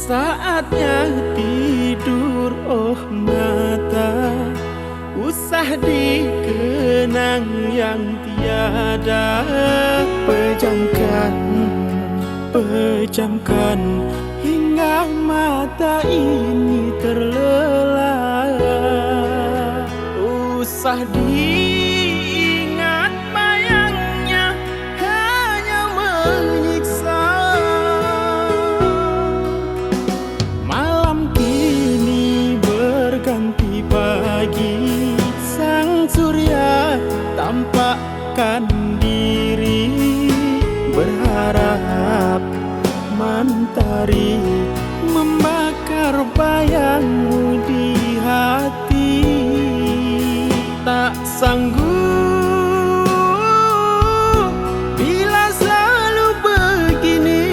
Saatnya tidur, oh mata, usah dikenang yang tiada. Pejamkan, pejamkan hingga mata ini terlelap. Usah diingat bayangnya hanya menyiksa. Malam kini berganti pagi, sang surya tampakkan diri, berharap mentari membakar bayangmu di hati. Tak sanggup bila selalu begini.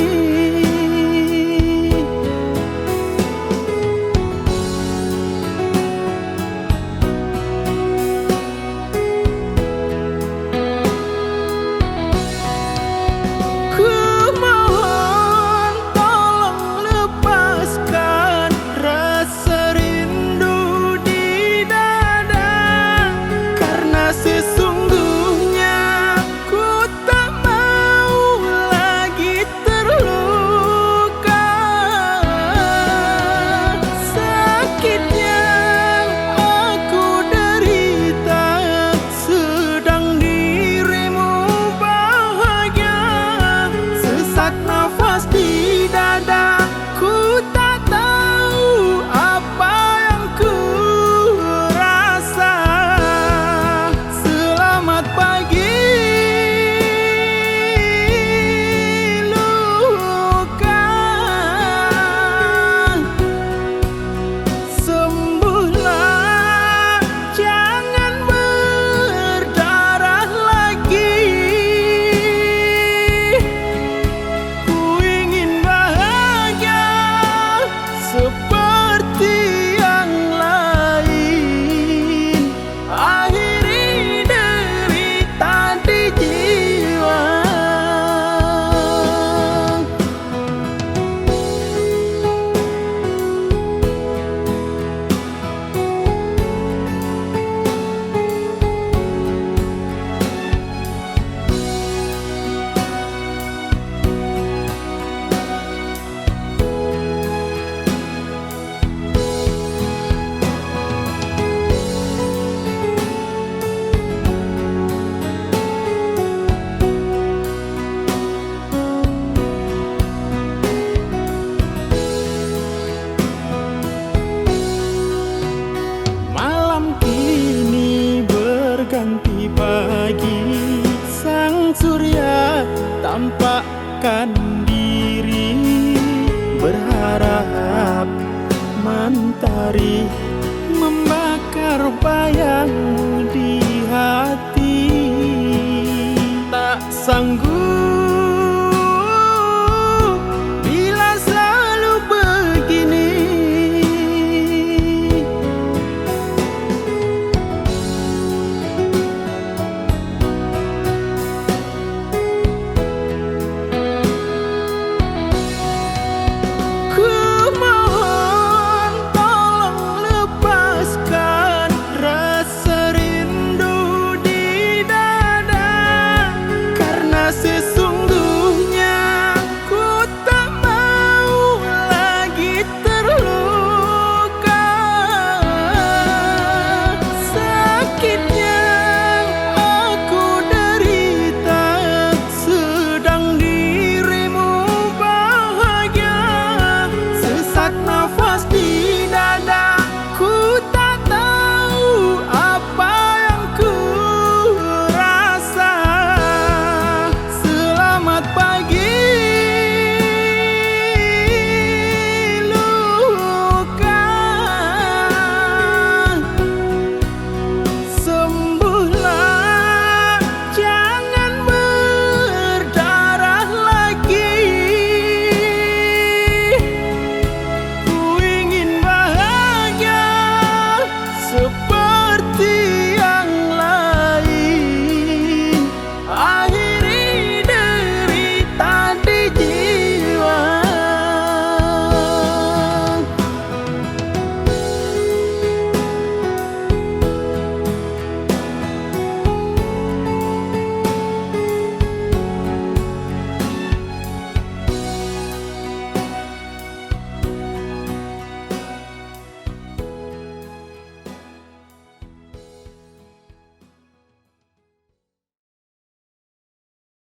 Ku mohon tolong lepaskan rasa rindu di dada, karena sesungguhnya ku tak mau lagi terluka. Sakit yang aku derita sedang dirimu bahagia. Sesak nafas di dada, ku tak tahu apa yang ku rasa. Selamat pagi luka, sembuhlah jangan berdarah lagi. Ku ingin bahagia seperti yang lain, akhiri derita di jiwa. Malam kini berganti pagi, sang surya tampakkan diri, berharap mentari membakar bayang